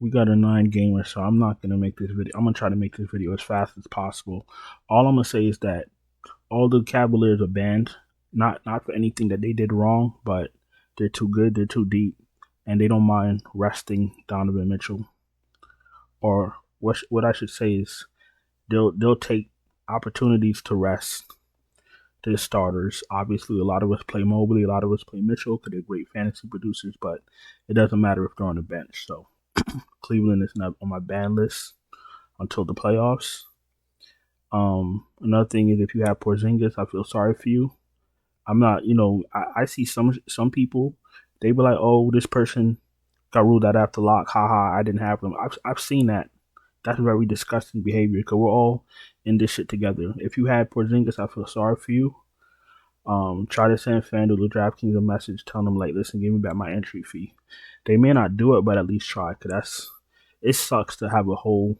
We got a 9 gamer, so I'm not gonna make this video. I'm gonna try to make this video as fast as possible. All I'm gonna say is that all the Cavaliers are banned. Not for anything that they did wrong, but they're too good, they're too deep, and they don't mind resting Donovan Mitchell. Or what I should say is they'll take opportunities to rest their starters. Obviously, a lot of us play Mobley, a lot of us play Mitchell because they're great fantasy producers, but it doesn't matter if they're on the bench. So Cleveland is not on my ban list until the playoffs. Another thing is if you have Porzingis, I feel sorry for you. I'm not, I see some people, they be like, oh, this person got ruled out after lock. Haha, I didn't have them. I've seen that. That's very disgusting behavior because we're all in this shit together. If you had Porzingis, I feel sorry for you. Try to send FanDuel or DraftKings a message telling them like, listen, give me back my entry fee. They may not do it, but at least try. Cause it sucks to have a whole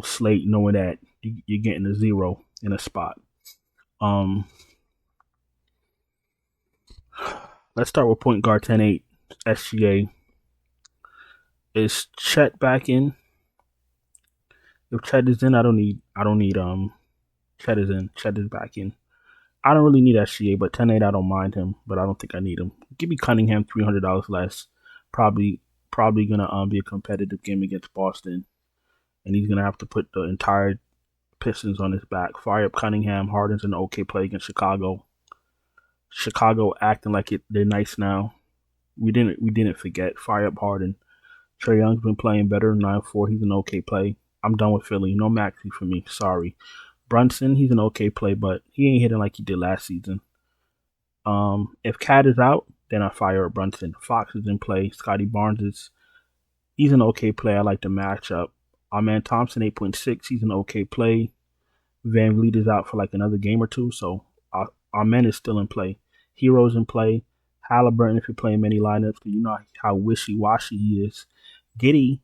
slate knowing that you're getting a zero in a spot. Um, let's start with point guard 10-8 SGA. Is Chet back in? If Chet is in, I don't need Chet is in. Chet is back in. I don't really need SGA, but 10-8 I don't mind him, but I don't think I need him. Give me Cunningham $300 less. Probably gonna be a competitive game against Boston, and he's gonna have to put the entire Pistons on his back. Fire up Cunningham. Harden's an okay play against Chicago. Chicago acting like they're nice now. We didn't forget. Fire up Harden. Trae Young's been playing better. 9-4. He's an okay play. I'm done with Philly. No Maxey for me. Sorry. Brunson, he's an okay play, but he ain't hitting like he did last season. If Cat is out, then I fire up Brunson. Fox is in play. Scotty Barnes he's an okay play. I like the matchup. Our man Thompson 8.6. He's an okay play. Van Vliet is out for like another game or two, so our man is still in play. Heroes in play. Halliburton, if you're playing many lineups, you know how wishy-washy he is. Giddy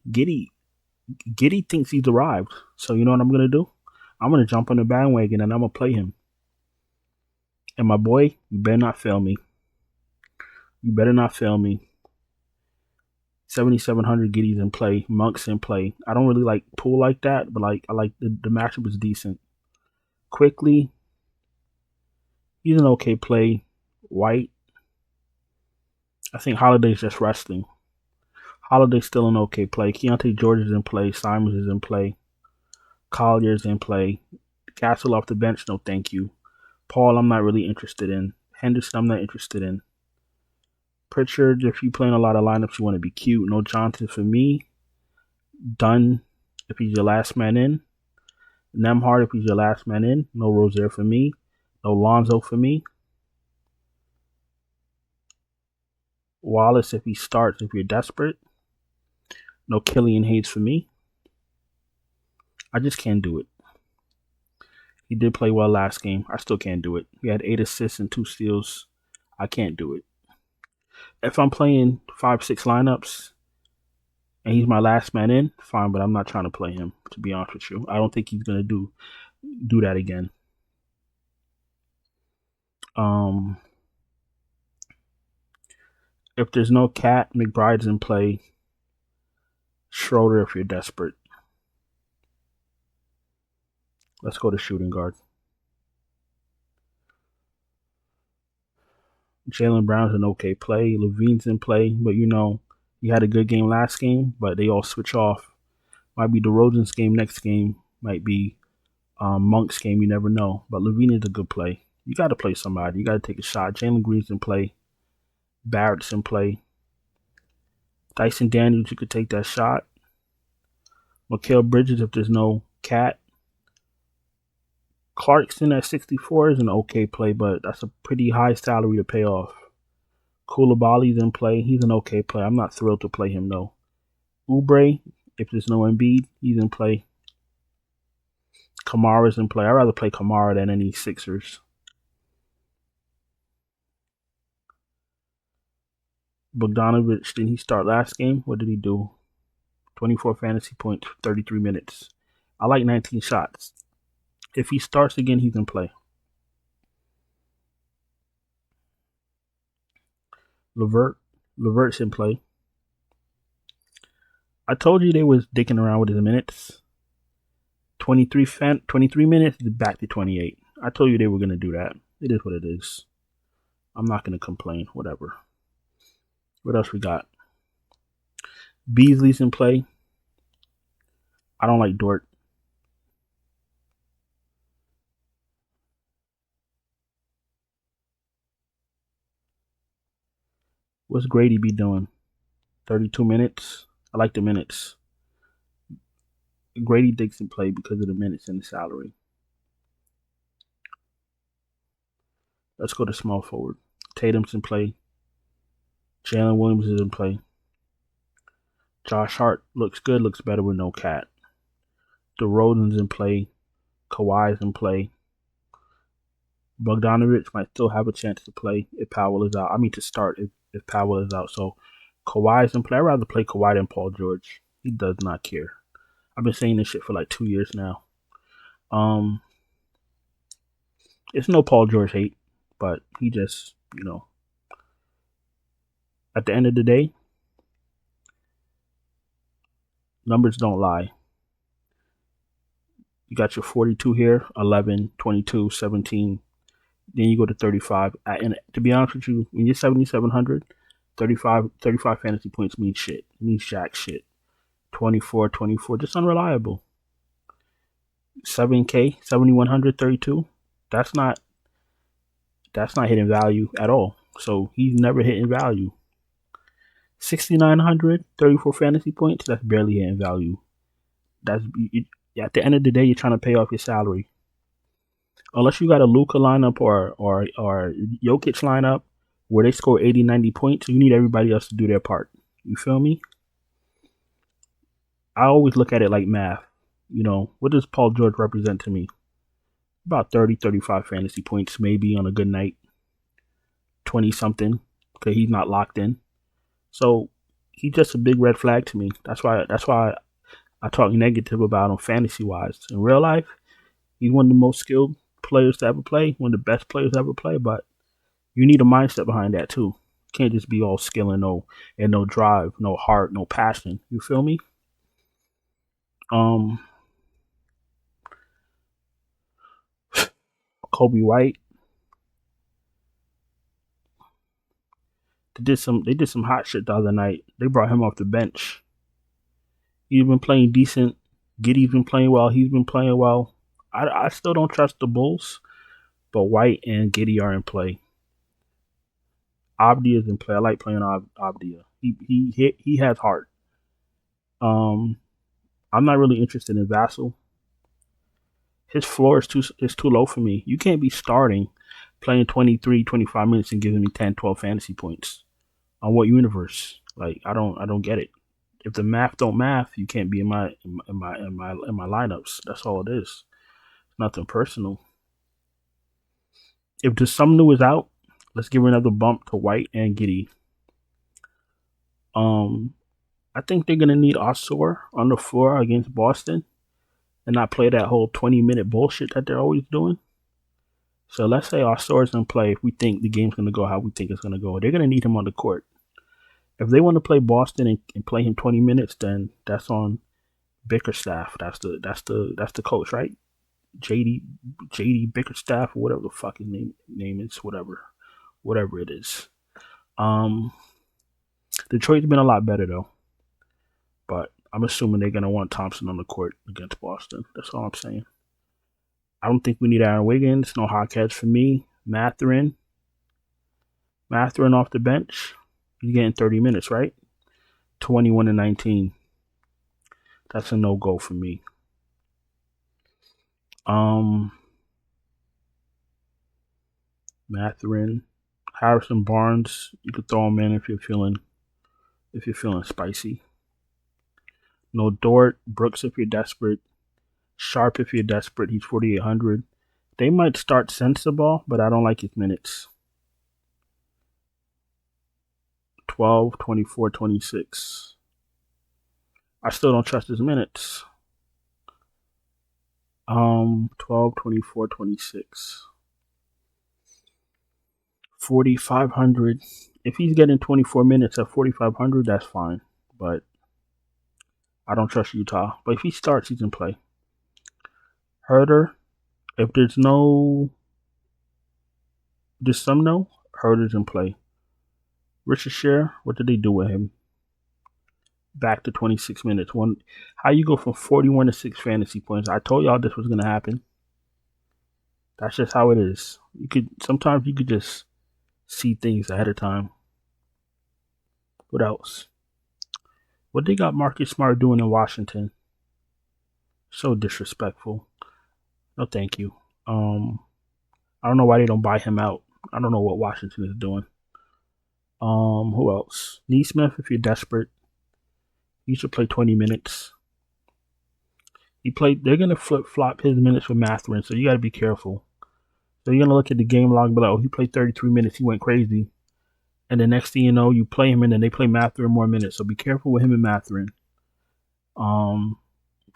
thinks he's arrived. So you know what I'm gonna do? I'm gonna jump on the bandwagon and I'm gonna play him. And my boy, you better not fail me. You better not fail me. 7,700 Giddy's in play. Monk's in play. I don't really like pool like that, but I like the matchup is decent. Quickly, he's an okay play. White, I think Holiday's just resting. Holiday's still an okay play. Keontae George is in play. Simons is in play. Collier's in play. Castle off the bench, no thank you. Paul, I'm not really interested in. Henderson, I'm not interested in. Pritchard, if you're playing a lot of lineups, you want to be cute. No Johnson for me. Dunn, if he's your last man in. Nemhard, if he's your last man in. No Rozier for me. No Lonzo for me. Wallace, if he starts, if you're desperate. No Killian Hayes for me. I just can't do it. He did play well last game. I still can't do it. He had 8 assists and 2 steals. I can't do it. If I'm playing 5-6 lineups and he's my last man in, fine, but I'm not trying to play him, to be honest with you. I don't think he's gonna do that again. If there's no Cat, McBride's in play. Schroeder if you're desperate. Let's go to shooting guard. Jaylen Brown's an okay play. Levine's in play, but he had a good game last game, but they all switch off. Might be DeRozan's game next game. Might be Monk's game. You never know. But Levine is a good play. You got to play somebody. You got to take a shot. Jalen Green's in play. Barrett's in play. Dyson Daniels, you could take that shot. Mikal Bridges, if there's no Cat. Clarkson at 64 is an okay play, but that's a pretty high salary to pay off. Koulibaly's in play. He's an okay play. I'm not thrilled to play him, though. Oubre, if there's no Embiid, he's in play. Kamara's in play. I'd rather play Kamara than any Sixers. Bogdanovich, didn't he start last game? What did he do? 24 fantasy points, 33 minutes. I like 19 shots. If he starts again, he's in play. Levert's in play. I told you they was dicking around with his minutes. 23 minutes, back to 28. I told you they were going to do that. It is what it is. I'm not going to complain. Whatever. What else we got? Beasley's in play. I don't like Dort. What's Grady be doing? 32 minutes. I like the minutes. Grady Dixon play because of the minutes and the salary. Let's go to small forward. Tatum's in play. Jalen Williams is in play. Josh Hart looks good, looks better with no cat. DeRozan's in play. Kawhi's in play. Bogdanovich might still have a chance to play if Powell is out. I mean, to start if Powell is out. So Kawhi's in play. I'd rather play Kawhi than Paul George. He does not care. I've been saying this shit for like 2 years now. It's no Paul George hate, but he just, at the end of the day, numbers don't lie. You got your 42 here, 11, 22, 17. Then you go to 35. And to be honest with you, when you're 7,700, 35 fantasy points means shit. It means jack shit. 24, just unreliable. 7K, 7,100, 32. That's not hitting value at all. So he's never hitting value. 6,900, 34 fantasy points. That's barely hitting value. At the end of the day, you're trying to pay off your salary. Unless you got a Luka lineup or Jokic lineup where they score 80, 90 points, you need everybody else to do their part. You feel me? I always look at it like math. What does Paul George represent to me? About 30, 35 fantasy points, maybe on a good night. 20-something, because he's not locked in. So he's just a big red flag to me. That's why I talk negative about him fantasy-wise. In real life, he's one of the most skilled players to ever play, one of the best players to ever play, but you need a mindset behind that too. You can't just be all skill and no drive, no heart, no passion. You feel me? Kobe White. They did some hot shit the other night. They brought him off the bench. He's been playing decent. Giddey's been playing well. He's been playing well. I still don't trust the Bulls, but White and Giddey are in play. Abdia is in play. I like playing Abdia. He has heart. I'm not really interested in Vassell. His floor is too low for me. You can't be starting playing 23, 25 minutes and giving me 10, 12 fantasy points. On what universe? Like I don't get it. If the math don't math, you can't be in my lineups. That's all it is. Nothing personal. If the Sumner is out, let's give another bump to White and Giddey. I think they're gonna need Osor on the floor against Boston and not play that whole 20-minute bullshit that they're always doing. So let's say Osor's gonna play if we think the game's gonna go how we think it's gonna go. They're gonna need him on the court. If they want to play Boston and play him 20 minutes, then that's on Bickerstaff. That's the coach, right? JD Bickerstaff, or whatever the fucking name is, whatever it is. Detroit's been a lot better though, but I'm assuming they're gonna want Thompson on the court against Boston. That's all I'm saying. I don't think we need Aaron Wiggins. No hot catch for me. Mathurin off the bench. He's getting 30 minutes, right? 21 and 19. That's a no-go for me. Mathurin, Harrison Barnes, you could throw him in if you're feeling spicy. No Dort, Brooks if you're desperate, Sharp if you're desperate. He's 4,800. They might start Sensabaugh, but I don't like his minutes. 12, 24, 26. I still don't trust his minutes. 12, 24, 26. 4,500. If he's getting 24 minutes at 4,500, that's fine. But I don't trust Utah. But if he starts, he's in play. Herder, if there's some no, Herder's in play. Richard Sher, what did they do with him? Back to 26 minutes. How you go from 41 to 6 fantasy points? I told y'all this was gonna happen. That's just how it is. Sometimes you could just see things ahead of time. What else? What they got Marcus Smart doing in Washington? So disrespectful. No, thank you. I don't know why they don't buy him out. I don't know what Washington is doing. Who else? Neesmith, if you're desperate, you should play 20 minutes. They're gonna flip flop his minutes with Mathurin, so you gotta be careful. So you're gonna look at the game log and be like, oh, he played 33 minutes, he went crazy. And the next thing you know, you play him and then they play Mathurin more minutes. So be careful with him and Mathurin.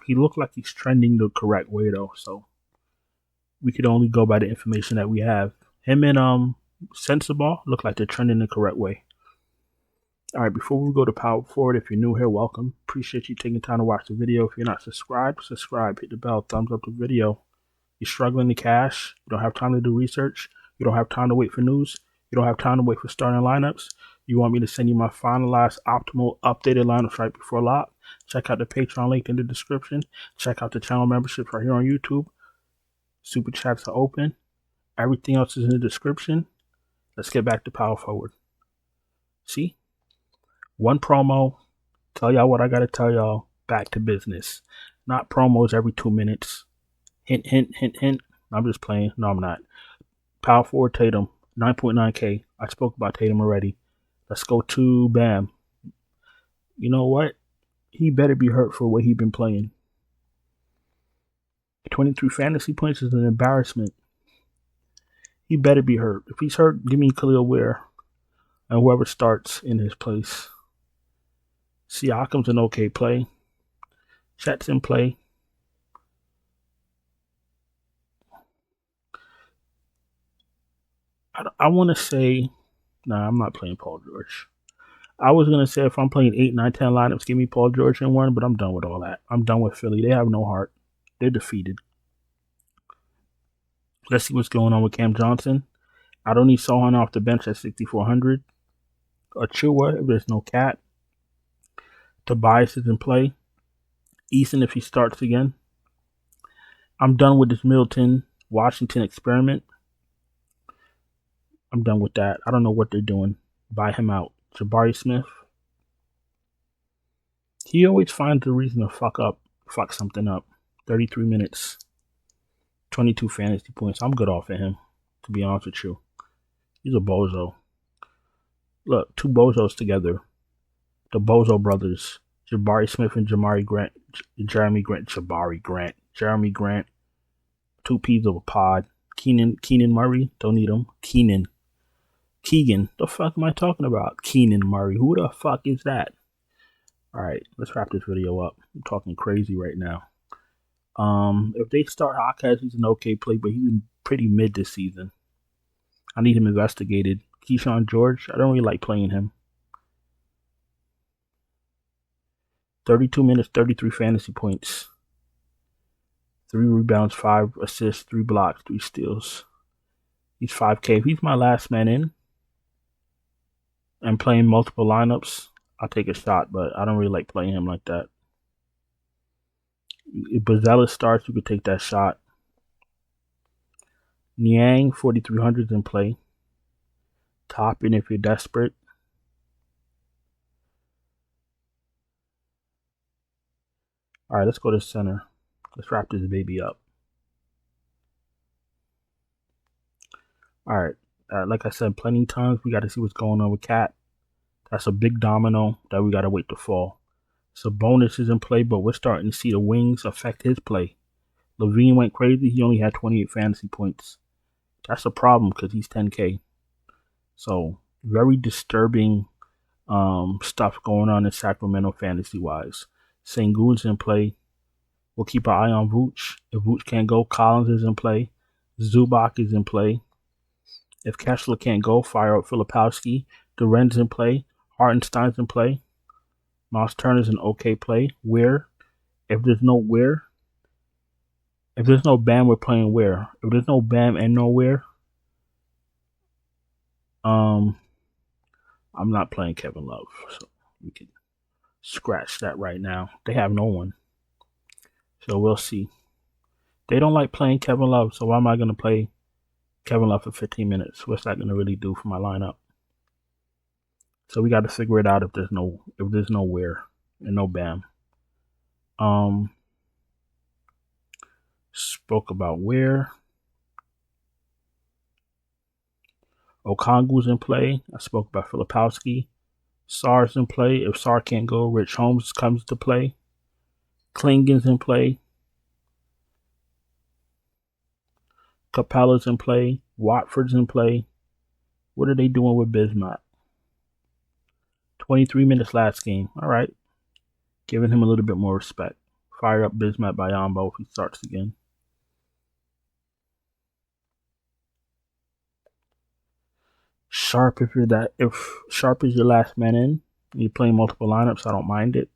He looked like he's trending the correct way though, so we could only go by the information that we have. Him and Sensible look like they're trending the correct way. All right, before we go to power forward, if you're new here, welcome. Appreciate you taking time to watch the video. If you're not subscribed, subscribe, hit the bell, thumbs up the video. You're struggling to cash, you don't have time to do research, you don't have time to wait for news, you don't have time to wait for starting lineups. You want me to send you my finalized, optimal, updated lineups right before lock? Check out the Patreon link in the description. Check out the channel memberships right here on YouTube. Super chats are open. Everything else is in the description. Let's get back to power forward. See? One promo. Tell y'all what I gotta tell y'all. Back to business. Not promos every 2 minutes. Hint, hint, hint, hint. I'm just playing. No, I'm not. Power forward Tatum. 9.9K. I spoke about Tatum already. Let's go to Bam. You know what? He better be hurt for what he's been playing. 23 fantasy points is an embarrassment. He better be hurt. If he's hurt, give me Khalil Ware and whoever starts in his place. Siakam's an okay play. Chet's in play. I want to say, nah, I'm not playing Paul George. I was going to say if I'm playing 8, 9, 10 lineups, give me Paul George in one, but I'm done with all that. I'm done with Philly. They have no heart. They're defeated. Let's see what's going on with Cam Johnson. I don't need Sohan off the bench at 6,400. Achua, if there's no cat. Tobias is in play. Eason, if he starts again. I'm done with this Middleton, Washington experiment. I'm done with that. I don't know what they're doing. Buy him out. Jabari Smith. He always finds a reason to fuck something up. 33 minutes. 22 fantasy points. I'm good off of him, to be honest with you. He's a bozo. Look, two bozos together. The Bozo brothers. Jabari Smith and Jeremy Grant. Jeremy Grant. Two peas of a pod. Keenan Murray. Don't need him. Keegan. The fuck am I talking about? Keenan Murray. Who the fuck is that? Alright, let's wrap this video up. I'm talking crazy right now. If they start Hawkins, he's an okay play, but he's been pretty mid this season. I need him investigated. Keyshawn George, I don't really like playing him. 32 minutes, 33 fantasy points. 3 rebounds, 5 assists, 3 blocks, 3 steals. He's 5K. If he's my last man in and playing multiple lineups, I'll take a shot, but I don't really like playing him like that. If Bazelis starts, you could take that shot. Niang, 4,300 in play. Topping if you're desperate. Alright, let's go to center. Let's wrap this baby up. Alright, like I said plenty of times, we got to see what's going on with Cat. That's a big domino that we got to wait to fall. So bonus is in play, but we're starting to see the wings affect his play. Levine went crazy. He only had 28 fantasy points. That's a problem because he's 10K. So very disturbing stuff going on in Sacramento fantasy-wise. Sengun's in play. We'll keep our eye on Vooch. If Vooch can't go, Collins is in play. Zubac is in play. If Kessler can't go, fire up Filipowski. Duren's in play. Hartenstein's in play. Miles Turner's an okay play. Where? If there's no where, if there's no Bam, we're playing where. If there's no Bam and nowhere, I'm not playing Kevin Love. So we can scratch that right now. They have no one. So we'll see. They don't like playing Kevin Love, so why am I going to play Kevin Love for 15 minutes? What's that going to really do for my lineup? So we got to figure it out if there's no where and no Bam. Spoke about where. Okongwu's in play. I spoke about Filipowski. Sarr's in play. If Sarr can't go, Rich Holmes comes to play. Klingen's in play. Capella's in play. Watford's in play. What are they doing with Bismack? 23 minutes last game. All right. Giving him a little bit more respect. Fire up Bismack by Yambo if he starts again. Sharp, if Sharp is your last man in, and you're playing multiple lineups, I don't mind it.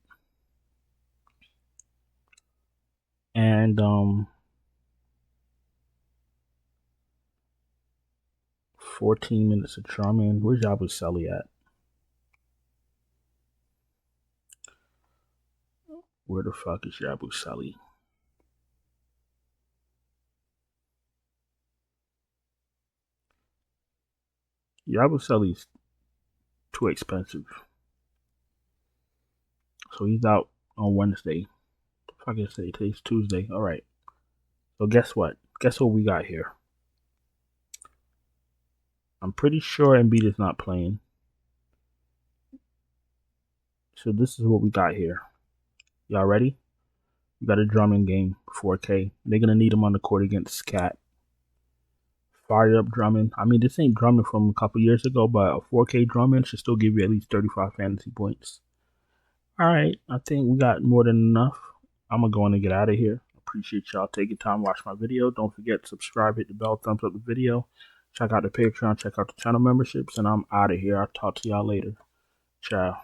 And 14 minutes of Drummond. Where's Yabusele at? Where the fuck is Yabusele? Yabusele's too expensive. So he's out on Wednesday. Fuck is today? Today's Tuesday. All right. So guess what? Guess what we got here? I'm pretty sure Embiid is not playing. So this is what we got here. Y'all ready? We got a Drummond game, 4K. They're going to need him on the court against Cat. Fire up Drummond. I mean, this ain't Drummond from a couple years ago, but a 4K Drummond should still give you at least 35 fantasy points. All right. I think we got more than enough. I'm going to go in and get out of here. Appreciate y'all taking time to watch my video. Don't forget to subscribe, hit the bell, thumbs up the video. Check out the Patreon, check out the channel memberships, and I'm out of here. I'll talk to y'all later. Ciao.